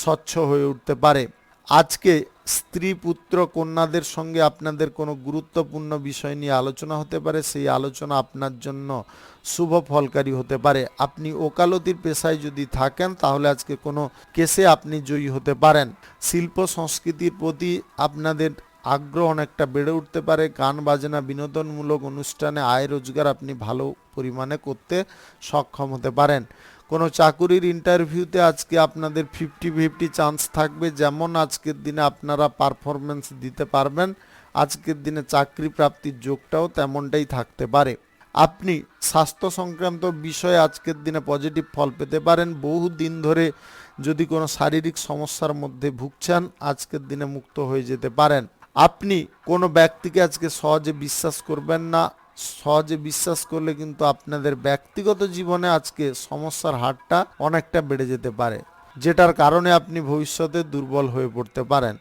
স্বচ্ছ হয়ে উঠতে পারে। আজকে স্ত্রী, পুত্র, কন্যাদের সঙ্গে আপনাদের কোনো গুরুত্বপূর্ণ বিষয় নিয়ে আলোচনা হতে পারে, সেই আলোচনা আপনার জন্য শুভ ফলকারী হতে পারে। আপনি ওকালতির পেশায় যদি থাকেন তাহলে আজকে কোনো কেসে আপনি জয়ী হতে পারেন। শিল্প সংস্কৃতির প্রতি আপনাদের আগ্রহ অনেকটা বেড়ে উঠতে পারে। গান বাজনা বিনোদনমূলক অনুষ্ঠানে আয় রোজগার আপনি ভালো পরিমাণে করতে সক্ষম হতে পারেন। কোনো চাকুরির ইন্টারভিউতে আজকে আপনাদের 50-50 চান্স থাকবে। যেমন আজকের দিনে আপনারা পারফরমেন্স দিতে পারবেন, আজকের দিনে চাকরি প্রাপ্তির যোগটাও তেমনটাই থাকতে পারে। আপনি স্বাস্থ্য সংক্রান্ত বিষয়ে আজকের দিনে পজিটিভ ফল পেতে পারেন। বহু দিন ধরে যদি কোনো শারীরিক সমস্যার মধ্যে ভুগছেন, আজকের দিনে মুক্ত হয়ে যেতে পারেন। আপনি কোনো ব্যক্তিকে আজকে সহজে বিশ্বাস করবেন না। সহজে বিশ্বাস করলে কিন্তু আপনাদের ব্যক্তিগত জীবনে আজকে সমস্যার হারটা অনেকটা বেড়ে যেতে পারে, যেটার কারণে আপনি ভবিষ্যতে দুর্বল হয়ে পড়তে পারেন।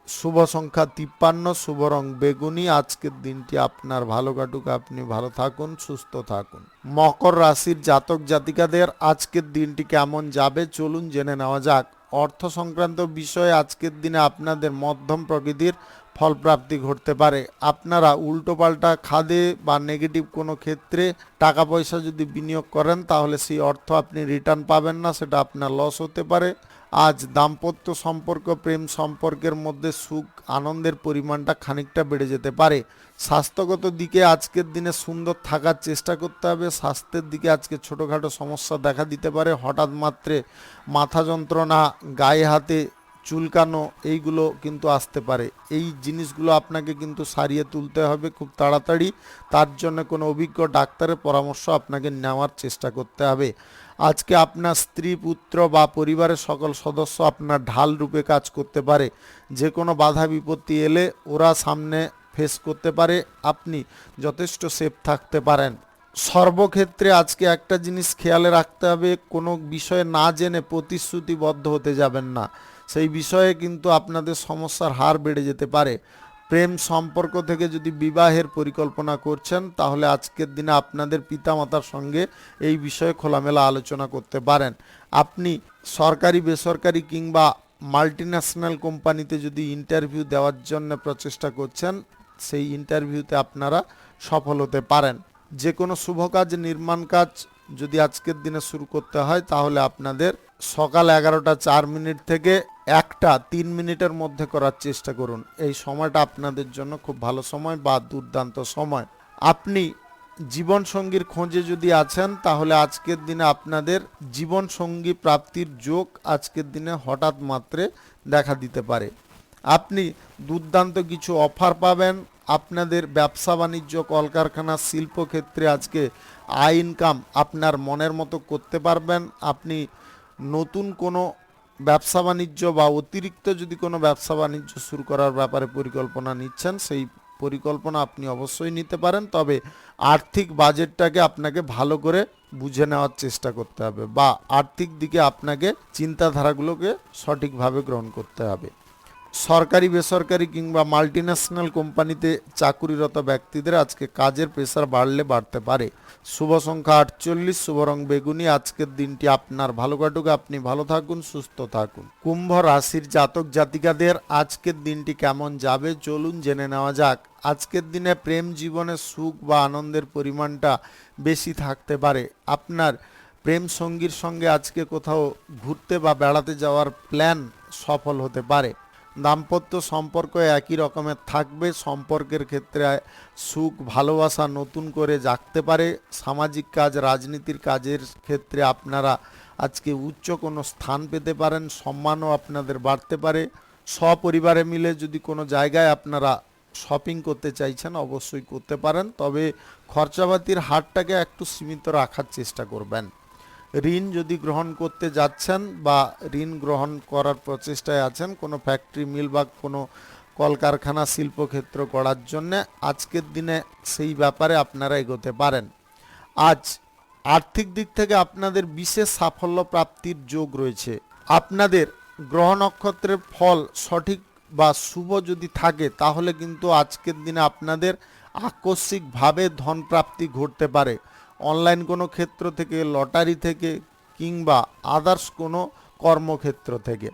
শুভ সংখ্যা 53, শুভ রং বেগুনি। আজকের দিনটি আপনার ভালো কাটুক, আপনি ভালো থাকুন, সুস্থ থাকুন। মকর রাশির জাতক জাতিকাদের আজকের দিনটি কেমন যাবে চলুন জেনে নেওয়া যাক। অর্থ সংক্রান্ত বিষয়ে আজকের দিনে আপনাদের মধ্যম প্রকৃতির ফলপ্রাপ্তি ঘটতে পারে। আপনারা উল্টোপাল্টা খাদে বা নেগেটিভ কোনো ক্ষেত্রে টাকা পয়সা যদি বিনিয়োগ করেন, তাহলে সেই অর্থ আপনি রিটার্ন পাবেন না, সেটা আপনার লস হতে পারে। আজ দাম্পত্য সম্পর্ক, প্রেম সম্পর্কের মধ্যে সুখ আনন্দের পরিমাণটা খানিকটা বেড়ে যেতে পারে। স্বাস্থ্যগত দিকে আজকের দিনে সুন্দর থাকার চেষ্টা করতে হবে। স্বাস্থ্যের দিকে আজকে ছোটোখাটো সমস্যা দেখা দিতে পারে। হঠাৎ মাত্রে মাথা যন্ত্রণা, গায়ে হাতে চুলকানো, এইগুলো কিন্তু আসতে পারে। এই জিনিসগুলো আপনাকে কিন্তু সারিয়ে তুলতে হবে খুব তাড়াতাড়ি। তার জন্য কোনো অভিজ্ঞ ডাক্তারের পরামর্শ আপনাকে নেওয়ার চেষ্টা করতে হবে। আজকে আপনার স্ত্রী, পুত্র বা পরিবারের সকল সদস্য আপনার ঢাল রূপে কাজ করতে পারে। যে কোনো বাধা বিপত্তি এলে ওরা সামনে ফেস করতে পারে, আপনি যথেষ্ট সেফ থাকতে পারেন। সর্বক্ষেত্রে আজকে একটা জিনিস খেয়ালে রাখতে হবে, কোনো বিষয়ে না জেনে প্রতিশ্রুতিবদ্ধ হতে যাবেন না। সেই বিষয়ে কিন্তু আপনাদের সমস্যার হার বেড়ে যেতে পারে। প্রেম সম্পর্ক থেকে যদি বিবাহের পরিকল্পনা করছেন, তাহলে আজকের দিনে আপনাদের পিতামাতার সঙ্গে এই বিষয়ে খোলামেলা আলোচনা করতে পারেন। আপনি সরকারি, বেসরকারি কিংবা মাল্টিন্যাশনাল কোম্পানিতে যদি ইন্টারভিউ দেওয়ার জন্য প্রচেষ্টা করছেন, সেই ইন্টারভিউতে আপনারা সফল হতে পারেন। যে কোনো শুভ কাজ, নির্মাণ কাজ যদি আজকের দিনে শুরু করতে হয়, তাহলে আপনাদের সকাল 11টা 4 মিনিট থেকে 1টা 3 মিনিটের মধ্যে করার চেষ্টা করুন। এই সময়টা আপনাদের জন্য খুব ভালো সময় বা দুর্দান্ত সময়। আপনি জীবনসঙ্গীর খোঁজে যদি আছেন, তাহলে আজকের দিনে আপনাদের জীবনসঙ্গী প্রাপ্তির যোগ আজকের দিনে হঠাৎ মাত্রে দেখা দিতে পারে। আপনি দুর্দান্ত কিছু অফার পাবেন। আপনাদের ব্যবসা বাণিজ্য, কলকারখানা, শিল্পক্ষেত্রে আজকে আয় ইনকাম আপনার মনের মতো করতে পারবেন। আপনি নতুন কোনো ব্যবসা বাণিজ্য বা অতিরিক্ত যদি কোনো ব্যবসা বাণিজ্য শুরু করার ব্যাপারে পরিকল্পনা নিচ্ছেন, সেই পরিকল্পনা আপনি অবশ্যই নিতে পারেন। তবে আর্থিক বাজেটটাকে আপনাকে ভালো করে বুঝে নেওয়ার চেষ্টা করতে হবে, বা আর্থিক দিকে আপনাকে চিন্তাধারাগুলোকে সঠিকভাবে গ্রহণ করতে হবে। সরকারি, বেসরকারি কিংবা মাল্টিন্যাশনাল কোম্পানিতে চাকুরিরত ব্যক্তিদের আজকে কাজের প্রেসার বাড়তে পারে। শুভ সংখ্যা 48, শুভ রং বেগুনি। আজকের দিনটি আপনার ভালো কাটুক, আপনি ভালো থাকুন, সুস্থ থাকুন। কুম্ভ রাশির জাতক জাতিকাদের আজকের দিনটি কেমন যাবে চলুন জেনে নেওয়া যাক। আজকের দিনে প্রেম জীবনে সুখ বা আনন্দের পরিমাণটা বেশি থাকতে পারে। আপনার প্রেম সঙ্গীর সঙ্গে আজকে কোথাও ঘুরতে বা বেড়াতে যাওয়ার প্ল্যান সফল হতে পারে। দাম্পত্য সম্পর্ক একই রকমের থাকবে। সম্পর্কের ক্ষেত্রে সুখ, ভালোবাসা নতুন করে জাগতে পারে। সামাজিক কাজ, রাজনীতির কাজের ক্ষেত্রে আপনারা আজকে উচ্চ কোনো স্থান পেতে পারেন। সম্মানও আপনাদের বাড়তে পারে। সপরিবারে মিলে যদি কোনো জায়গায় আপনারা শপিং করতে চাইছেন, অবশ্যই করতে পারেন, তবে খরচাপাতির হারটাকে একটু সীমিত রাখার চেষ্টা করবেন। ঋণ যদি গ্রহণ করতে যাচ্ছেন বা ঋণ গ্রহণ করার প্রচেষ্টায় আছেন কোনো ফ্যাক্টরি, মিল বা কোনো কলকারখানা, শিল্পক্ষেত্র করার জন্যে, আজকের দিনে সেই ব্যাপারে আপনারা এগোতে পারেন। আজ আর্থিক দিক থেকে আপনাদের বিশেষ সাফল্য প্রাপ্তির যোগ রয়েছে। আপনাদের গ্রহ নক্ষত্রের ফল সঠিক বা শুভ যদি থাকে, তাহলে কিন্তু আজকের দিনে আপনাদের আকস্মিকভাবে ধন প্রাপ্তি ঘটতে পারে। অনলাইন কোনো ক্ষেত্র থেকে, লটারি থেকে কিংবা আদার্স কোনো কর্মক্ষেত্র থেকে।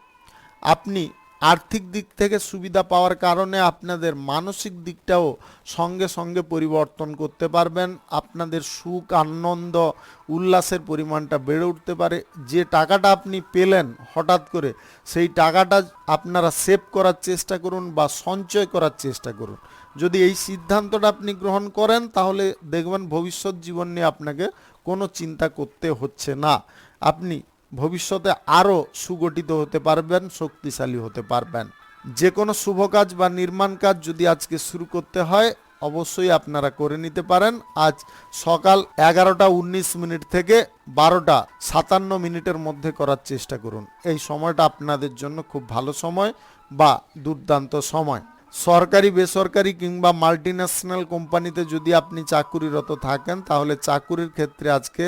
আপনি আর্থিক দিক থেকে সুবিধা পাওয়ার কারণে আপনাদের মানসিক দিকটাও সঙ্গে সঙ্গে পরিবর্তন করতে পারবেন। আপনাদের সুখ, আনন্দ, উল্লাসের পরিমাণটা বেড়ে উঠতে পারে। যে টাকাটা আপনি পেলেন হঠাৎ করে, সেই টাকাটা আপনারা সেভ করার চেষ্টা করুন বা সঞ্চয় করার চেষ্টা করুন। যদি এই সিদ্ধান্তটা আপনি গ্রহণ করেন তাহলে দেখবেন ভবিষ্যৎ জীবন নিয়ে আপনাকে কোনো চিন্তা করতে হচ্ছে না। আপনি ভবিষ্যতে আরও সুগঠিত হতে পারবেন, শক্তিশালী হতে পারবেন। যে কোনো শুভ কাজ বা নির্মাণ কাজ যদি আজকে শুরু করতে হয় অবশ্যই আপনারা করে নিতে পারেন। আজ সকাল 11:19 থেকে 12:57 মধ্যে করার চেষ্টা করুন। এই সময়টা আপনাদের জন্য খুব ভালো সময় বা দুর্দান্ত সময়। সরকারি, বেসরকারি কিংবা মাল্টিন্যাশনাল কোম্পানিতে যদি আপনি চাকুরিরত থাকেন তাহলে চাকুরির ক্ষেত্রে আজকে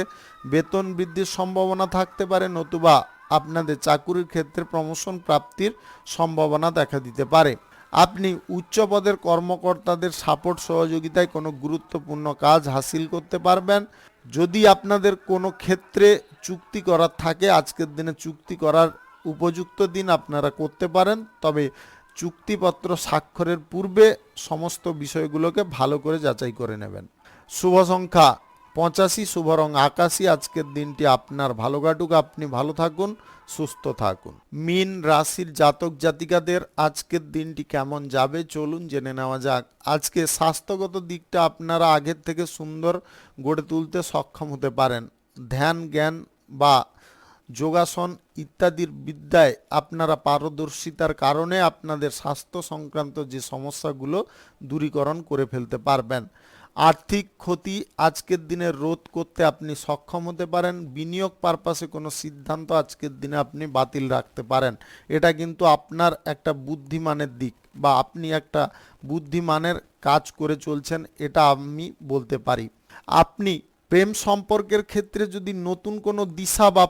বেতন বৃদ্ধির সম্ভাবনা থাকতে পারে, নতুবা আপনাদের চাকুরির ক্ষেত্রে প্রমোশন প্রাপ্তির সম্ভাবনা দেখা দিতে পারে। আপনি উচ্চ পদের কর্মকর্তাদের সাপোর্ট সহযোগিতায় কোনো গুরুত্বপূর্ণ কাজ হাসিল করতে পারবেন। যদি আপনাদের কোনো ক্ষেত্রে চুক্তি করার থাকে আজকের দিনে চুক্তি করার উপযুক্ত দিন আপনারা করতে পারেন, তবে চুক্তিপত্র স্বাক্ষরের পূর্বে সমস্ত বিষয়গুলোকে ভালো করে যাচাই করে নেবেন। শুভ সংখ্যা 85, শুভ রং আকাশী। আজকের দিনটি আপনার ভালো কাটুক, আপনি ভালো থাকুন, সুস্থ থাকুন। মীন রাশির জাতক জাতিকাদের আজকের দিনটি কেমন যাবে চলুন জেনে নেওয়া যাক। আজকে স্বাস্থ্যগত দিকটা আপনারা আগের থেকে সুন্দর গড়ে তুলতে সক্ষম হতে পারেন। ধ্যান, জ্ঞান বা যোগাসন ইত্যাদির বিদ্যায় আপনারা পারদর্শিতার কারণে আপনাদের স্বাস্থ্য সংক্রান্ত যে সমস্যাগুলো দূরীকরণ করে ফেলতে পারবেন। আর্থিক ক্ষতি আজকের দিনে রোধ করতে আপনি সক্ষম হতে পারেন। বিনিয়োগ পারপাসে কোনো সিদ্ধান্ত আজকের দিনে আপনি বাতিল রাখতে পারেন। এটা কিন্তু আপনার একটা বুদ্ধিমানের দিক বা আপনি একটা বুদ্ধিমানের কাজ করে চলছেন, এটা আমি বলতে পারি। আপনি প্রেম সম্পর্কের ক্ষেত্রে যদি নতুন কোনো দিশা বা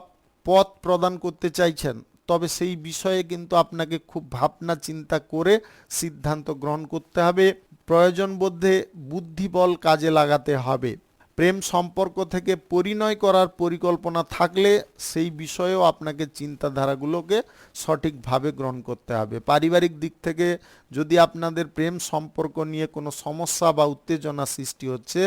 পথ প্রদান করতে চাইছেন তবে সেই বিষয়ে কিন্তু আপনাকে খুব ভাবনা চিন্তা করে সিদ্ধান্ত গ্রহণ করতে হবে। প্রয়োজন বোধে বুদ্ধিবল কাজে লাগাতে হবে। প্রেম সম্পর্ক থেকে পরিণয় করার পরিকল্পনা থাকলে সেই বিষয়েও আপনাকে চিন্তাধারাগুলোকে সঠিকভাবে গ্রহণ করতে হবে। পারিবারিক দিক থেকে যদি আপনাদের প্রেম সম্পর্ক নিয়ে কোনো সমস্যা বা উত্তেজনা সৃষ্টি হচ্ছে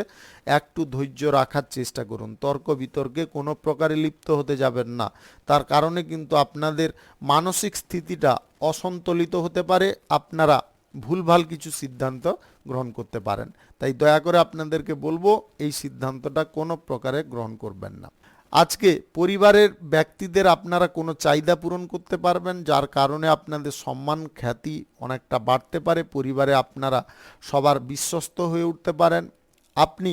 একটু ধৈর্য রাখার চেষ্টা করুন। তর্ক বিতর্কে কোনো প্রকারে লিপ্ত হতে যাবেন না, তার কারণে কিন্তু আপনাদের মানসিক স্থিতিটা অসন্তুলিত হতে পারে, আপনারা ভুলভাল কিছু সিদ্ধান্ত গ্রহণ করতে পারেন। তাই দয়া করে আপনাদেরকে বলবো এই সিদ্ধান্তটা কোনো প্রকারে গ্রহণ করবেন না। আজকে পরিবারের ব্যক্তিদের আপনারা কোনো চাহিদা পূরণ করতে পারবেন, যার কারণে আপনাদের সম্মান খ্যাতি অনেকটা বাড়তে পারে। পরিবারে আপনারা সবার বিশ্বস্ত হয়ে উঠতে পারেন। আপনি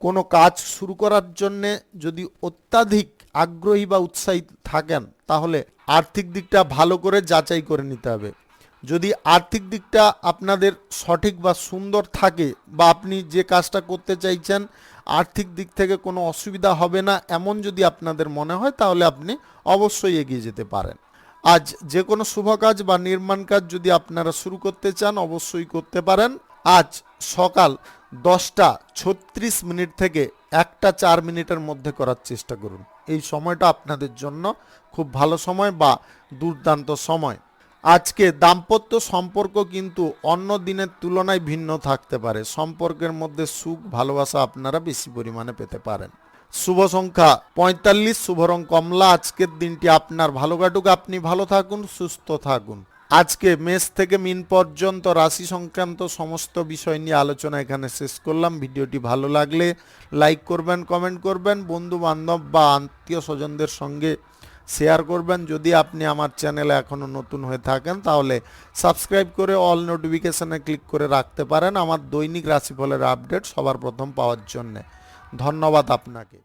কোনো কাজ শুরু করার জন্যে যদি অত্যাধিক আগ্রহী বা উৎসাহী থাকেন তাহলে আর্থিক দিকটা ভালো করে যাচাই করে নিতে হবে। যদি আর্থিক দিকটা আপনাদের সঠিক বা সুন্দর থাকে বা আপনি যে কাজটা করতে চাইছেন আর্থিক দিক থেকে কোনো অসুবিধা হবে না এমন যদি আপনাদের মনে হয় তাহলে আপনি অবশ্যই এগিয়ে যেতে পারেন। আজ যে কোনো শুভ কাজ বা নির্মাণ কাজ যদি আপনারা শুরু করতে চান অবশ্যই করতে পারেন। আজ সকাল 10:36 থেকে 1:04 মধ্যে করার চেষ্টা করুন। এই সময়টা আপনাদের জন্য খুব ভালো সময় বা দুর্দান্ত সময়। আজকে দাম্পত্য সম্পর্ক কিন্তু অন্য দিনের তুলনায় ভিন্ন থাকতে পারে। সম্পর্কের মধ্যে সুখ, ভালোবাসা আপনারা বেশি পরিমাণে পেতে পারেন। শুভ সংখ্যা 45, শুভ রং কমলা। আজকের দিনটি আপনার ভালো কাটুক, আপনি ভালো থাকুন, সুস্থ থাকুন। আজকে মেষ থেকে মীন পর্যন্ত রাশি সংক্রান্ত সমস্ত বিষয় নিয়ে আলোচনা এখানে শেষ করলাম। ভিডিওটি ভালো লাগলে লাইক করবেন, কমেন্ট করবেন, বন্ধু বান্ধব বা আত্মীয় স্বজনদের সঙ্গে শেয়ার করবেন। যদি আপনি আমার চ্যানেলে এখনও নতুন হয়ে থাকেন তাহলে সাবস্ক্রাইব করে অল নোটিফিকেশানে ক্লিক করে রাখতে পারেন আমার দৈনিক রাশিফলের আপডেট সবার প্রথম পাওয়ার জন্যে। ধন্যবাদ আপনাকে।